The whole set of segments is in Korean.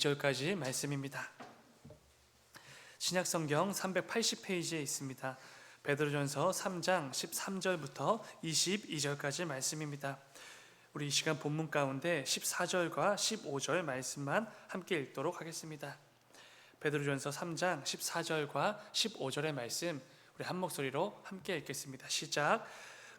2절까지 말씀입니다. 신약성경 380페이지에 있습니다. 베드로전서 3장 13절부터 22절까지 말씀입니다. 우리 이 시간 본문 가운데 14절과 15절 말씀만 함께 읽도록 하겠습니다. 베드로전서 3장 14절과 15절의 말씀 우리 한 목소리로 함께 읽겠습니다. 시작.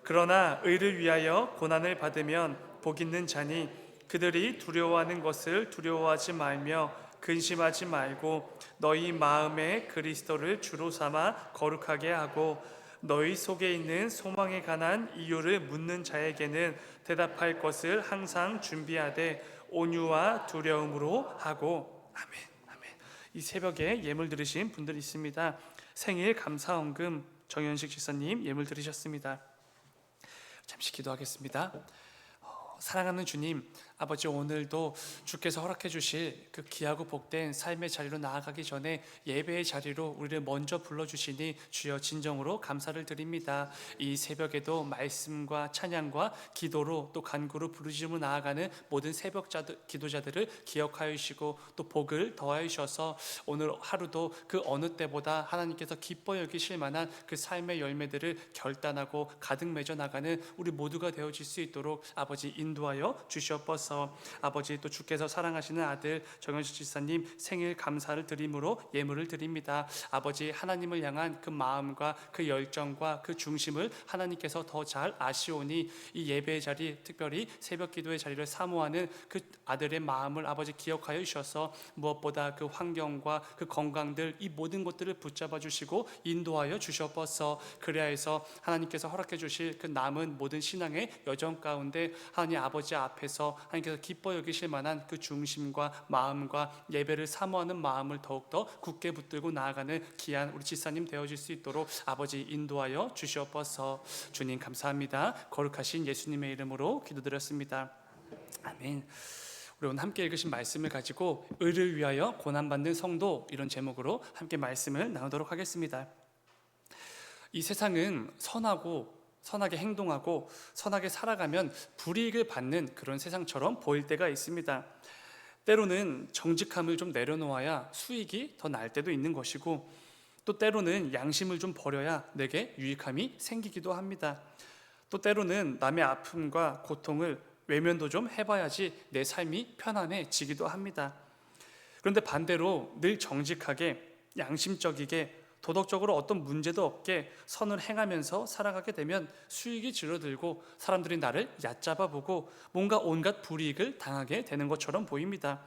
그러나 의를 위하여 고난을 받으면 복 있는 자니 그들이 두려워하는 것을 두려워하지 말며 근심하지 말고 너희 마음에 그리스도를 주로 삼아 거룩하게 하고 너희 속에 있는 소망에 관한 이유를 묻는 자에게는 대답할 것을 항상 준비하되 온유와 두려움으로 하고. 아멘. 아멘. 이 새벽에 예물 들으신 분들 있습니다. 생일 감사헌금 정현식 지사님 예물 들으셨습니다. 잠시 기도하겠습니다. 사랑하는 주님, 아버지, 오늘도 주께서 허락해 주실 그 귀하고 복된 삶의 자리로 나아가기 전에 예배의 자리로 우리를 먼저 불러주시니 주여 진정으로 감사를 드립니다. 이 새벽에도 말씀과 찬양과 기도로 또 간구로 부르짖음으로 나아가는 모든 기도자들을 기억하여 주시고 또 복을 더하여 주셔서 오늘 하루도 그 어느 때보다 하나님께서 기뻐 여기실 만한 그 삶의 열매들을 결단하고 가득 맺어 나가는 우리 모두가 되어질 수 있도록 아버지 인도하여 주시옵소서. 아버지, 또 주께서 사랑하시는 아들 정현식 지사님 생일 감사를 드림으로 예물을 드립니다. 아버지, 하나님을 향한 그 마음과 그 열정과 그 중심을 하나님께서 더 잘 아시오니 이 예배의 자리, 특별히 새벽 기도의 자리를 사모하는 그 아들의 마음을 아버지 기억하여 주셔서 무엇보다 그 환경과 그 건강들 이 모든 것들을 붙잡아 주시고 인도하여 주시옵소서. 그래야 해서 하나님께서 허락해 주실 그 남은 모든 신앙의 여정 가운데 하나님 아버지 앞에서 하나님께서 기뻐 여기실 만한 그 중심과 마음과 예배를 사모하는 마음을 더욱더 굳게 붙들고 나아가는 귀한 우리 지사님 되어질 수 있도록 아버지 인도하여 주시옵소서. 주님 감사합니다. 거룩하신 예수님의 이름으로 기도드렸습니다. 아멘. 우리 오늘 함께 읽으신 말씀을 가지고 의를 위하여 고난받는 성도, 이런 제목으로 함께 말씀을 나누도록 하겠습니다. 이 세상은 선하게 행동하고 선하게 살아가면 불이익을 받는 그런 세상처럼 보일 때가 있습니다. 때로는 정직함을 좀 내려놓아야 수익이 더 날 때도 있는 것이고, 또 때로는 양심을 좀 버려야 내게 유익함이 생기기도 합니다. 또 때로는 남의 아픔과 고통을 외면도 좀 해봐야지 내 삶이 편안해지기도 합니다. 그런데 반대로 늘 정직하게 양심적이게 도덕적으로 어떤 문제도 없게 선을 행하면서 살아가게 되면 수익이 줄어들고 사람들이 나를 얕잡아 보고 뭔가 온갖 불이익을 당하게 되는 것처럼 보입니다.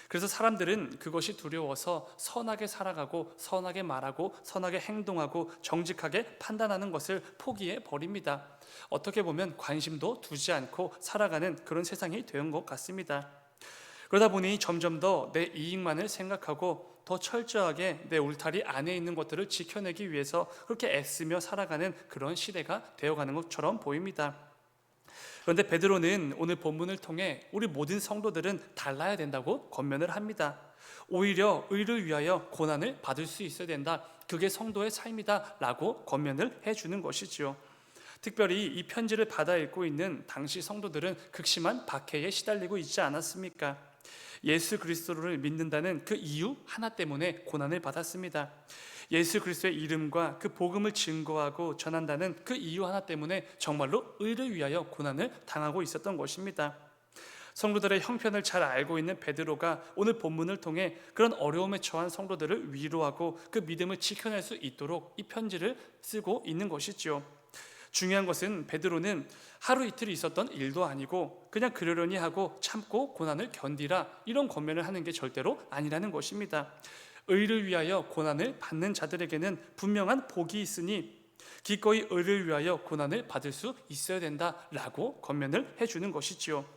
그래서 사람들은 그것이 두려워서 선하게 살아가고 선하게 말하고 선하게 행동하고 정직하게 판단하는 것을 포기해 버립니다. 어떻게 보면 관심도 두지 않고 살아가는 그런 세상이 된 것 같습니다. 그러다 보니 점점 더 내 이익만을 생각하고 더 철저하게 내 울타리 안에 있는 것들을 지켜내기 위해서 그렇게 애쓰며 살아가는 그런 시대가 되어가는 것처럼 보입니다. 그런데 베드로는 오늘 본문을 통해 우리 모든 성도들은 달라야 된다고 권면을 합니다. 오히려 의를 위하여 고난을 받을 수 있어야 된다. 그게 성도의 삶이다 라고 권면을 해주는 것이지요. 특별히 이 편지를 받아 읽고 있는 당시 성도들은 극심한 박해에 시달리고 있지 않았습니까? 예수 그리스도를 믿는다는 그 이유 하나 때문에 고난을 받았습니다. 예수 그리스도의 이름과 그 복음을 증거하고 전한다는 그 이유 하나 때문에 정말로 의를 위하여 고난을 당하고 있었던 것입니다. 성도들의 형편을 잘 알고 있는 베드로가 오늘 본문을 통해 그런 어려움에 처한 성도들을 위로하고 그 믿음을 지켜낼 수 있도록 이 편지를 쓰고 있는 것이지요. 중요한 것은 베드로는 하루 이틀 있었던 일도 아니고 그냥 그러려니 하고 참고 고난을 견디라, 이런 권면을 하는 게 절대로 아니라는 것입니다. 의를 위하여 고난을 받는 자들에게는 분명한 복이 있으니 기꺼이 의를 위하여 고난을 받을 수 있어야 된다라고 권면을 해주는 것이지요.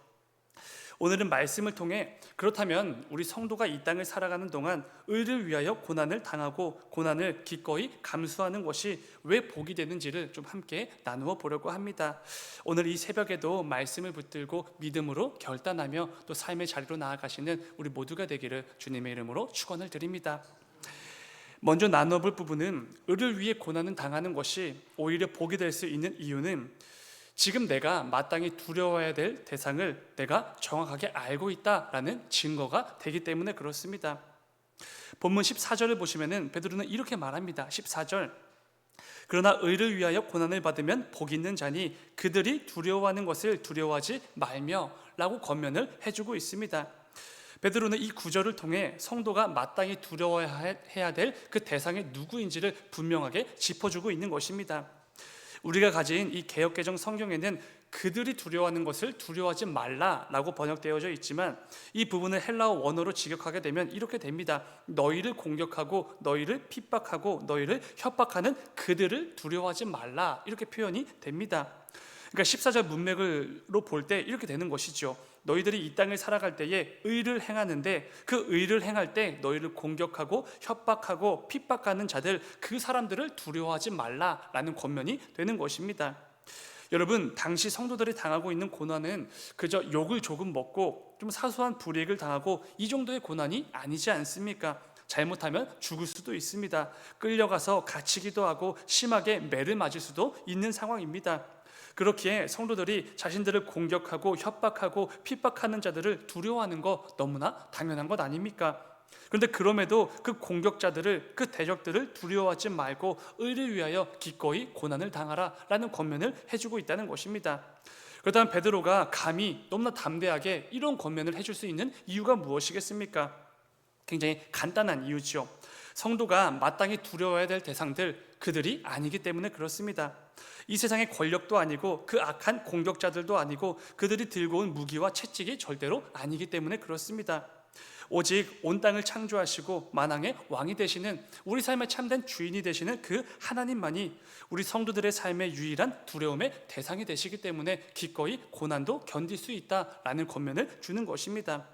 오늘은 말씀을 통해 그렇다면 우리 성도가 이 땅을 살아가는 동안 의를 위하여 고난을 당하고 고난을 기꺼이 감수하는 것이 왜 복이 되는지를 좀 함께 나누어 보려고 합니다. 오늘 이 새벽에도 말씀을 붙들고 믿음으로 결단하며 또 삶의 자리로 나아가시는 우리 모두가 되기를 주님의 이름으로 축원을 드립니다. 먼저 나눠볼 부분은 의를 위해 고난을 당하는 것이 오히려 복이 될 수 있는 이유는 지금 내가 마땅히 두려워해야 될 대상을 내가 정확하게 알고 있다라는 증거가 되기 때문에 그렇습니다. 본문 14절을 보시면은 베드로는 이렇게 말합니다. 14절, 그러나 의를 위하여 고난을 받으면 복 있는 자니 그들이 두려워하는 것을 두려워하지 말며 라고 권면을 해주고 있습니다. 베드로는 이 구절을 통해 성도가 마땅히 두려워해야 될 그 대상이 누구인지를 분명하게 짚어주고 있는 것입니다. 우리가 가진 이 개역개정 성경에는 그들이 두려워하는 것을 두려워하지 말라라고 번역되어져 있지만 이 부분을 헬라어 원어로 직역하게 되면 이렇게 됩니다. 너희를 공격하고 너희를 핍박하고 너희를 협박하는 그들을 두려워하지 말라, 이렇게 표현이 됩니다. 그러니까 14절 문맥으로 볼 때 이렇게 되는 것이죠. 너희들이 이 땅을 살아갈 때에 의를 행하는데 그 의를 행할 때 너희를 공격하고 협박하고 핍박하는 자들, 그 사람들을 두려워하지 말라라는 권면이 되는 것입니다. 여러분, 당시 성도들이 당하고 있는 고난은 그저 욕을 조금 먹고 좀 사소한 불이익을 당하고 이 정도의 고난이 아니지 않습니까? 잘못하면 죽을 수도 있습니다. 끌려가서 갇히기도 하고 심하게 매를 맞을 수도 있는 상황입니다. 그렇기에 성도들이 자신들을 공격하고 협박하고 핍박하는 자들을 두려워하는 거 너무나 당연한 것 아닙니까? 그런데 그럼에도 그 공격자들을, 그 대적들을 두려워하지 말고 의를 위하여 기꺼이 고난을 당하라 라는 권면을 해주고 있다는 것입니다. 그렇다면 베드로가 감히 너무나 담대하게 이런 권면을 해줄 수 있는 이유가 무엇이겠습니까? 굉장히 간단한 이유죠. 성도가 마땅히 두려워해야 될 대상들, 그들이 아니기 때문에 그렇습니다. 이 세상의 권력도 아니고 그 악한 공격자들도 아니고 그들이 들고 온 무기와 채찍이 절대로 아니기 때문에 그렇습니다. 오직 온 땅을 창조하시고 만왕의 왕이 되시는, 우리 삶의 참된 주인이 되시는 그 하나님만이 우리 성도들의 삶의 유일한 두려움의 대상이 되시기 때문에 기꺼이 고난도 견딜 수 있다라는 권면을 주는 것입니다.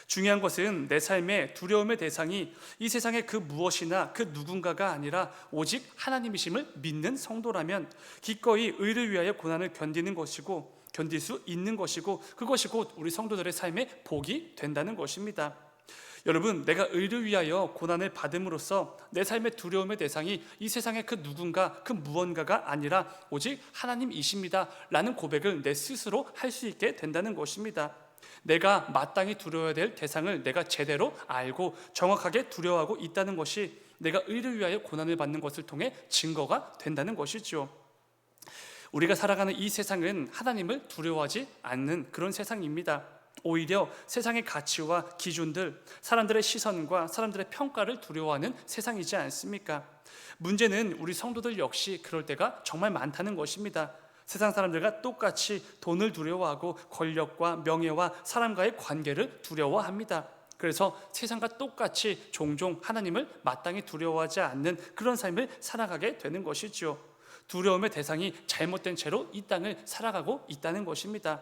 중요한 것은 내 삶의 두려움의 대상이 이 세상의 그 무엇이나 그 누군가가 아니라 오직 하나님이심을 믿는 성도라면 기꺼이 의를 위하여 고난을 견디는 것이고 견딜 수 있는 것이고, 그것이 곧 우리 성도들의 삶의 복이 된다는 것입니다. 여러분, 내가 의를 위하여 고난을 받음으로써 내 삶의 두려움의 대상이 이 세상의 그 누군가, 그 무언가가 아니라 오직 하나님이십니다 라는 고백을 내 스스로 할 수 있게 된다는 것입니다. 내가 마땅히 두려워야 될 대상을 내가 제대로 알고 정확하게 두려워하고 있다는 것이 내가 의를 위하여 고난을 받는 것을 통해 증거가 된다는 것이죠. 우리가 살아가는 이 세상은 하나님을 두려워하지 않는 그런 세상입니다. 오히려 세상의 가치와 기준들, 사람들의 시선과 사람들의 평가를 두려워하는 세상이지 않습니까? 문제는 우리 성도들 역시 그럴 때가 정말 많다는 것입니다. 세상 사람들과 똑같이 돈을 두려워하고 권력과 명예와 사람과의 관계를 두려워합니다. 그래서 세상과 똑같이 종종 하나님을 마땅히 두려워하지 않는 그런 삶을 살아가게 되는 것이죠. 두려움의 대상이 잘못된 채로 이 땅을 살아가고 있다는 것입니다.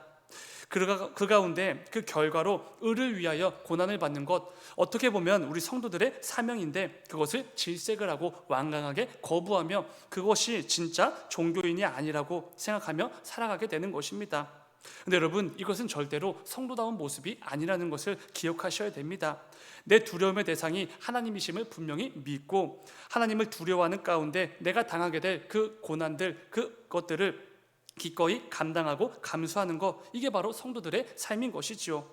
그 가운데 그 결과로 의를 위하여 고난을 받는 것, 어떻게 보면 우리 성도들의 사명인데 그것을 질색을 하고 완강하게 거부하며 그것이 진짜 종교인이 아니라고 생각하며 살아가게 되는 것입니다. 근데 여러분, 이것은 절대로 성도다운 모습이 아니라는 것을 기억하셔야 됩니다. 내 두려움의 대상이 하나님이심을 분명히 믿고 하나님을 두려워하는 가운데 내가 당하게 될 그 고난들, 그것들을 기꺼이 감당하고 감수하는 것, 이게 바로 성도들의 삶인 것이지요.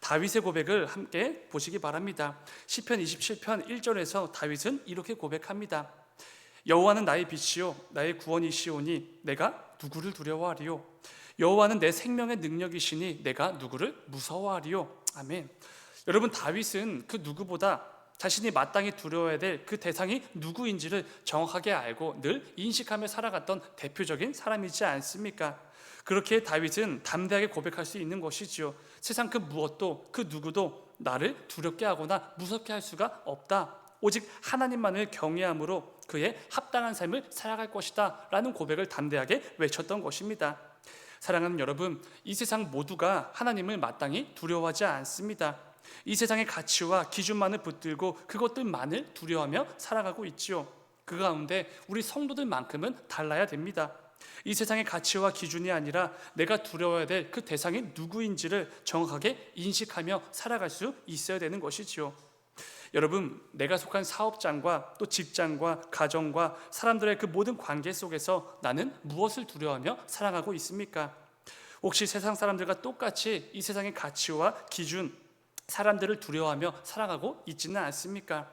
다윗의 고백을 함께 보시기 바랍니다. 시편 27편 1절에서 다윗은 이렇게 고백합니다. 여호와는 나의 빛이요 나의 구원이시오니 내가 누구를 두려워하리요. 여호와는 내 생명의 능력이시니 내가 누구를 무서워하리요. 아멘. 여러분, 다윗은 그 누구보다 자신이 마땅히 두려워해야 될 그 대상이 누구인지를 정확하게 알고 늘 인식하며 살아갔던 대표적인 사람이지 않습니까? 그렇게 다윗은 담대하게 고백할 수 있는 것이지요. 세상 그 무엇도 그 누구도 나를 두렵게 하거나 무섭게 할 수가 없다. 오직 하나님만을 경외함으로 그의 합당한 삶을 살아갈 것이다 라는 고백을 담대하게 외쳤던 것입니다. 사랑하는 여러분, 이 세상 모두가 하나님을 마땅히 두려워하지 않습니다. 이 세상의 가치와 기준만을 붙들고 그것들만을 두려워하며 살아가고 있지요. 그 가운데 우리 성도들만큼은 달라야 됩니다. 이 세상의 가치와 기준이 아니라 내가 두려워해야 될 그 대상이 누구인지를 정확하게 인식하며 살아갈 수 있어야 되는 것이지요. 여러분, 내가 속한 사업장과 또 직장과 가정과 사람들의 그 모든 관계 속에서 나는 무엇을 두려워하며 살아가고 있습니까? 혹시 세상 사람들과 똑같이 이 세상의 가치와 기준, 사람들을 두려워하며 살아가고 있지는 않습니까?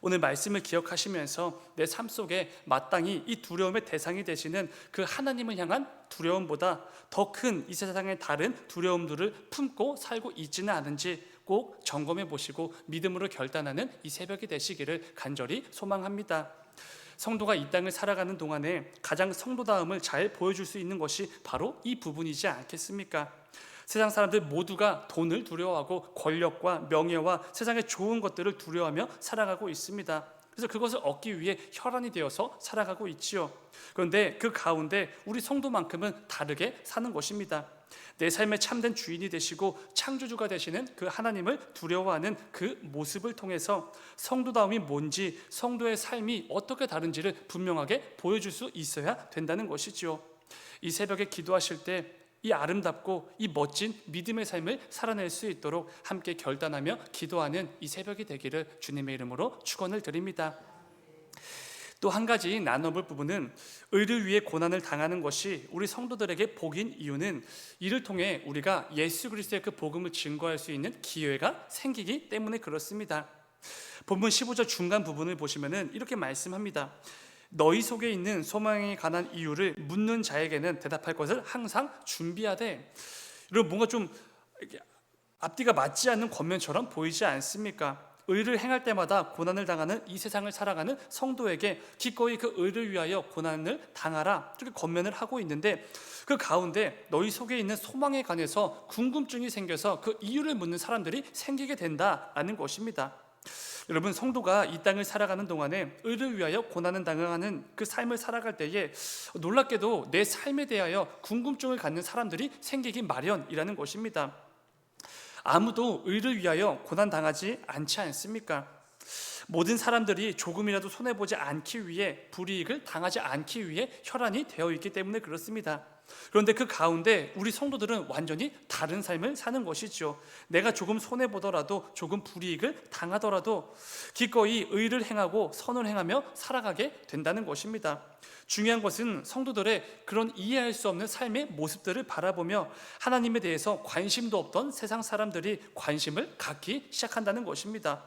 오늘 말씀을 기억하시면서 내 삶 속에 마땅히 이 두려움의 대상이 되시는 그 하나님을 향한 두려움보다 더 큰 이 세상의 다른 두려움들을 품고 살고 있지는 않은지 꼭 점검해 보시고 믿음으로 결단하는 이 새벽이 되시기를 간절히 소망합니다. 성도가 이 땅을 살아가는 동안에 가장 성도다움을 잘 보여줄 수 있는 것이 바로 이 부분이지 않겠습니까? 세상 사람들 모두가 돈을 두려워하고 권력과 명예와 세상의 좋은 것들을 두려워하며 살아가고 있습니다. 그래서 그것을 얻기 위해 혈안이 되어서 살아가고 있지요. 그런데 그 가운데 우리 성도만큼은 다르게 사는 것입니다. 내 삶의 참된 주인이 되시고 창조주가 되시는 그 하나님을 두려워하는 그 모습을 통해서 성도다움이 뭔지, 성도의 삶이 어떻게 다른지를 분명하게 보여줄 수 있어야 된다는 것이지요. 이 새벽에 기도하실 때 이 아름답고 이 멋진 믿음의 삶을 살아낼 수 있도록 함께 결단하며 기도하는 이 새벽이 되기를 주님의 이름으로 축원을 드립니다. 또 한 가지 나눠볼 부분은, 의를 위해 고난을 당하는 것이 우리 성도들에게 복인 이유는 이를 통해 우리가 예수 그리스도의 그 복음을 증거할 수 있는 기회가 생기기 때문에 그렇습니다. 본문 15절 중간 부분을 보시면은 이렇게 말씀합니다. 너희 속에 있는 소망에 관한 이유를 묻는 자에게는 대답할 것을 항상 준비하되. 이런 뭔가 좀 앞뒤가 맞지 않는 권면처럼 보이지 않습니까? 의를 행할 때마다 고난을 당하는 이 세상을 살아가는 성도에게 기꺼이 그 의를 위하여 고난을 당하라, 이렇게 권면을 하고 있는데, 그 가운데 너희 속에 있는 소망에 관해서 궁금증이 생겨서 그 이유를 묻는 사람들이 생기게 된다라는 것입니다. 여러분, 성도가 이 땅을 살아가는 동안에 의를 위하여 고난을 당하는 그 삶을 살아갈 때에 놀랍게도 내 삶에 대하여 궁금증을 갖는 사람들이 생기기 마련이라는 것입니다. 아무도 의를 위하여 고난당하지 않지 않습니까? 모든 사람들이 조금이라도 손해보지 않기 위해, 불이익을 당하지 않기 위해 혈안이 되어 있기 때문에 그렇습니다. 그런데 그 가운데 우리 성도들은 완전히 다른 삶을 사는 것이죠. 내가 조금 손해보더라도, 조금 불이익을 당하더라도 기꺼이 의를 행하고 선을 행하며 살아가게 된다는 것입니다. 중요한 것은 성도들의 그런 이해할 수 없는 삶의 모습들을 바라보며 하나님에 대해서 관심도 없던 세상 사람들이 관심을 갖기 시작한다는 것입니다.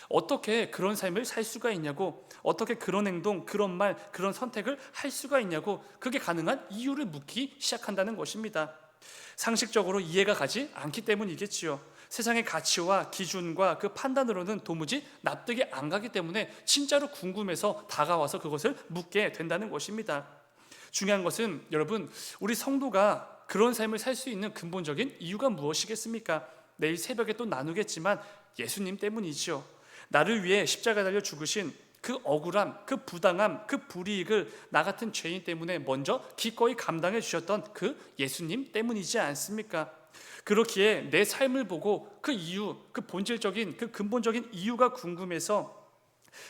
어떻게 그런 삶을 살 수가 있냐고, 어떻게 그런 행동, 그런 말, 그런 선택을 할 수가 있냐고, 그게 가능한 이유를 묻기 시작한다는 것입니다. 상식적으로 이해가 가지 않기 때문이겠지요. 세상의 가치와 기준과 그 판단으로는 도무지 납득이 안 가기 때문에 진짜로 궁금해서 다가와서 그것을 묻게 된다는 것입니다. 중요한 것은 여러분, 우리 성도가 그런 삶을 살 수 있는 근본적인 이유가 무엇이겠습니까? 내일 새벽에 또 나누겠지만 예수님 때문이지요. 나를 위해 십자가 달려 죽으신 그 억울함, 그 부당함, 그 불이익을 나 같은 죄인 때문에 먼저 기꺼이 감당해 주셨던 그 예수님 때문이지 않습니까? 그렇기에 내 삶을 보고 그 이유, 그 본질적인, 그 근본적인 이유가 궁금해서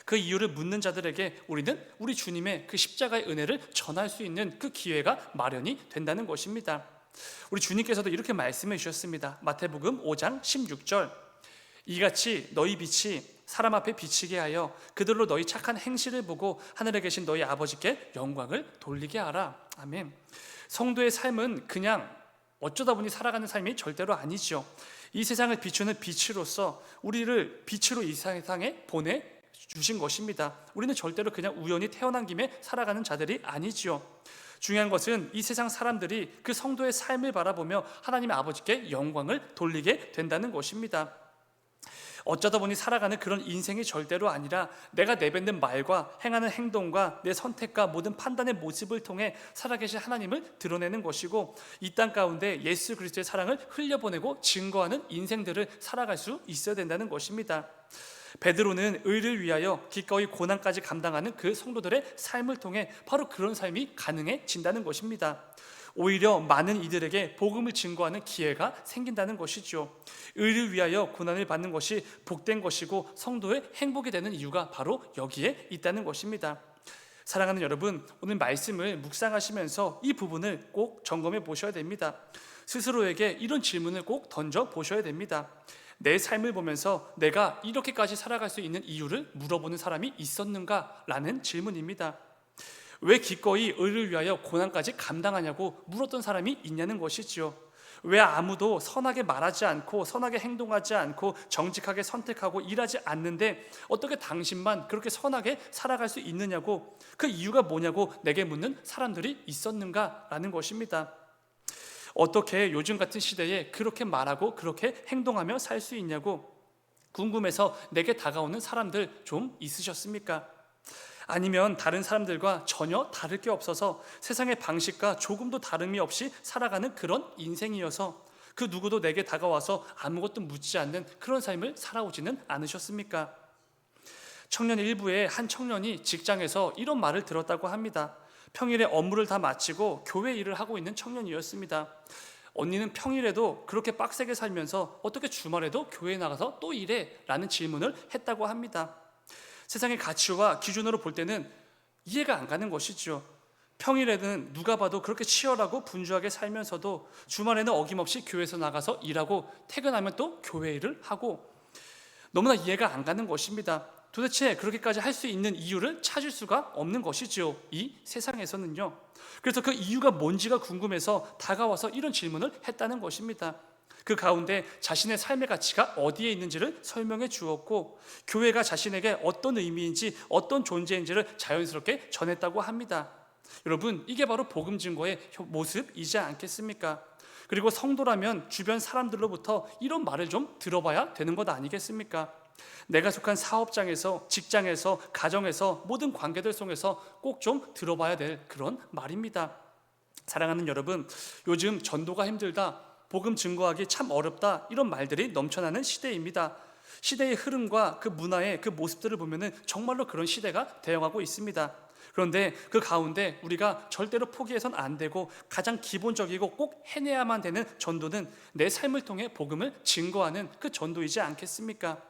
그 이유를 묻는 자들에게 우리는 우리 주님의 그 십자가의 은혜를 전할 수 있는 그 기회가 마련이 된다는 것입니다. 우리 주님께서도 이렇게 말씀해 주셨습니다. 마태복음 5장 16절, 이같이 너희 빛이 사람 앞에 비치게 하여 그들로 너희 착한 행실을 보고 하늘에 계신 너희 아버지께 영광을 돌리게 하라. 아멘. 성도의 삶은 그냥 어쩌다 보니 살아가는 삶이 절대로 아니죠. 이 세상을 비추는 빛으로서 우리를 빛으로 이 세상에 보내주신 것입니다. 우리는 절대로 그냥 우연히 태어난 김에 살아가는 자들이 아니지요. 중요한 것은 이 세상 사람들이 그 성도의 삶을 바라보며 하나님 아버지께 영광을 돌리게 된다는 것입니다. 어쩌다 보니 살아가는 그런 인생이 절대로 아니라 내가 내뱉는 말과 행하는 행동과 내 선택과 모든 판단의 모습을 통해 살아계신 하나님을 드러내는 것이고, 이 땅 가운데 예수 그리스도의 사랑을 흘려보내고 증거하는 인생들을 살아갈 수 있어야 된다는 것입니다. 베드로는 의를 위하여 기꺼이 고난까지 감당하는 그 성도들의 삶을 통해 바로 그런 삶이 가능해진다는 것입니다. 오히려 많은 이들에게 복음을 증거하는 기회가 생긴다는 것이죠. 의를 위하여 고난을 받는 것이 복된 것이고 성도의 행복이 되는 이유가 바로 여기에 있다는 것입니다. 사랑하는 여러분, 오늘 말씀을 묵상하시면서 이 부분을 꼭 점검해 보셔야 됩니다. 스스로에게 이런 질문을 꼭 던져 보셔야 됩니다. 내 삶을 보면서 내가 이렇게까지 살아갈 수 있는 이유를 물어보는 사람이 있었는가? 라는 질문입니다. 왜 기꺼이 의를 위하여 고난까지 감당하냐고 물었던 사람이 있냐는 것이지요. 왜 아무도 선하게 말하지 않고 선하게 행동하지 않고 정직하게 선택하고 일하지 않는데 어떻게 당신만 그렇게 선하게 살아갈 수 있느냐고, 그 이유가 뭐냐고 내게 묻는 사람들이 있었는가라는 것입니다. 어떻게 요즘 같은 시대에 그렇게 말하고 그렇게 행동하며 살 수 있냐고 궁금해서 내게 다가오는 사람들 좀 있으셨습니까? 아니면 다른 사람들과 전혀 다를 게 없어서 세상의 방식과 조금도 다름이 없이 살아가는 그런 인생이어서 그 누구도 내게 다가와서 아무것도 묻지 않는 그런 삶을 살아오지는 않으셨습니까? 청년 일부의 한 청년이 직장에서 이런 말을 들었다고 합니다. 평일에 업무를 다 마치고 교회 일을 하고 있는 청년이었습니다. 언니는 평일에도 그렇게 빡세게 살면서 어떻게 주말에도 교회에 나가서 또 일해? 라는 질문을 했다고 합니다. 세상의 가치와 기준으로 볼 때는 이해가 안 가는 것이죠. 평일에는 누가 봐도 그렇게 치열하고 분주하게 살면서도 주말에는 어김없이 교회에서 나가서 일하고 퇴근하면 또 교회 일을 하고, 너무나 이해가 안 가는 것입니다. 도대체 그렇게까지 할 수 있는 이유를 찾을 수가 없는 것이죠, 이 세상에서는요. 그래서 그 이유가 뭔지가 궁금해서 다가와서 이런 질문을 했다는 것입니다. 그 가운데 자신의 삶의 가치가 어디에 있는지를 설명해 주었고, 교회가 자신에게 어떤 의미인지 어떤 존재인지를 자연스럽게 전했다고 합니다. 여러분, 이게 바로 복음 증거의 모습이지 않겠습니까? 그리고 성도라면 주변 사람들로부터 이런 말을 좀 들어봐야 되는 것 아니겠습니까? 내가 속한 사업장에서, 직장에서, 가정에서, 모든 관계들 속에서 꼭 좀 들어봐야 될 그런 말입니다. 사랑하는 여러분, 요즘 전도가 힘들다, 복음 증거하기 참 어렵다, 이런 말들이 넘쳐나는 시대입니다. 시대의 흐름과 그 문화의 그 모습들을 보면은 정말로 그런 시대가 되어가고 있습니다. 그런데 그 가운데 우리가 절대로 포기해서는 안 되고 가장 기본적이고 꼭 해내야만 되는 전도는 내 삶을 통해 복음을 증거하는 그 전도이지 않겠습니까?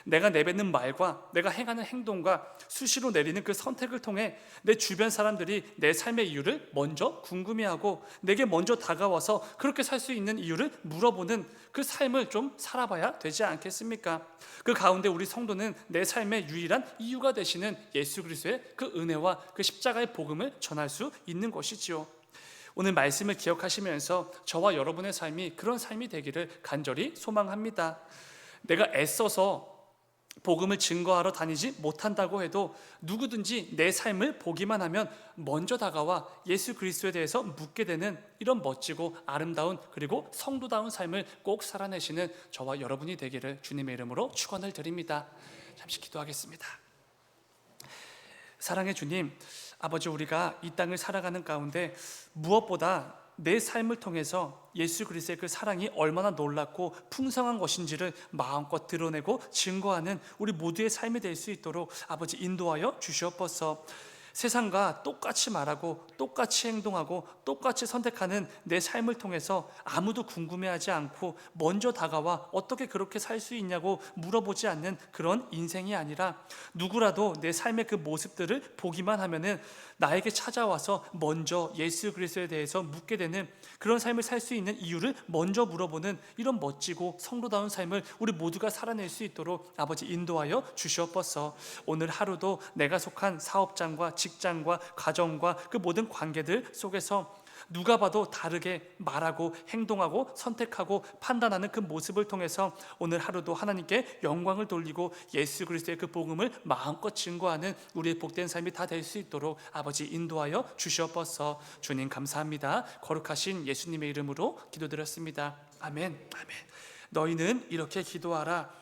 내가 내뱉는 말과 내가 행하는 행동과 수시로 내리는 그 선택을 통해 내 주변 사람들이 내 삶의 이유를 먼저 궁금해하고 내게 먼저 다가와서 그렇게 살 수 있는 이유를 물어보는 그 삶을 좀 살아봐야 되지 않겠습니까? 그 가운데 우리 성도는 내 삶의 유일한 이유가 되시는 예수 그리스도의 그 은혜와 그 십자가의 복음을 전할 수 있는 것이지요. 오늘 말씀을 기억하시면서 저와 여러분의 삶이 그런 삶이 되기를 간절히 소망합니다. 내가 애써서 복음을 증거하러 다니지 못한다고 해도 누구든지 내 삶을 보기만 하면 먼저 다가와 예수 그리스도에 대해서 묻게 되는 이런 멋지고 아름다운 그리고 성도다운 삶을 꼭 살아내시는 저와 여러분이 되기를 주님의 이름으로 축원을 드립니다. 잠시 기도하겠습니다. 사랑의 주님, 아버지, 우리가 이 땅을 살아가는 가운데 무엇보다 내 삶을 통해서 예수 그리스도의 그 사랑이 얼마나 놀랍고 풍성한 것인지를 마음껏 드러내고 증거하는 우리 모두의 삶이 될 수 있도록 아버지 인도하여 주시옵소서. 세상과 똑같이 말하고 똑같이 행동하고 똑같이 선택하는 내 삶을 통해서 아무도 궁금해하지 않고 먼저 다가와 어떻게 그렇게 살 수 있냐고 물어보지 않는 그런 인생이 아니라 누구라도 내 삶의 그 모습들을 보기만 하면은 나에게 찾아와서 먼저 예수 그리스도에 대해서 묻게 되는 그런 삶을 살 수 있는 이유를 먼저 물어보는 이런 멋지고 성도다운 삶을 우리 모두가 살아낼 수 있도록 아버지 인도하여 주시옵소서. 오늘 하루도 내가 속한 사업장과 직장과 가정과 그 모든 관계들 속에서 누가 봐도 다르게 말하고 행동하고 선택하고 판단하는 그 모습을 통해서 오늘 하루도 하나님께 영광을 돌리고 예수 그리스도의 그 복음을 마음껏 증거하는 우리의 복된 삶이 다 될 수 있도록 아버지 인도하여 주시옵소서. 주님 감사합니다. 거룩하신 예수님의 이름으로 기도드렸습니다. 아멘. 아멘. 너희는 이렇게 기도하라.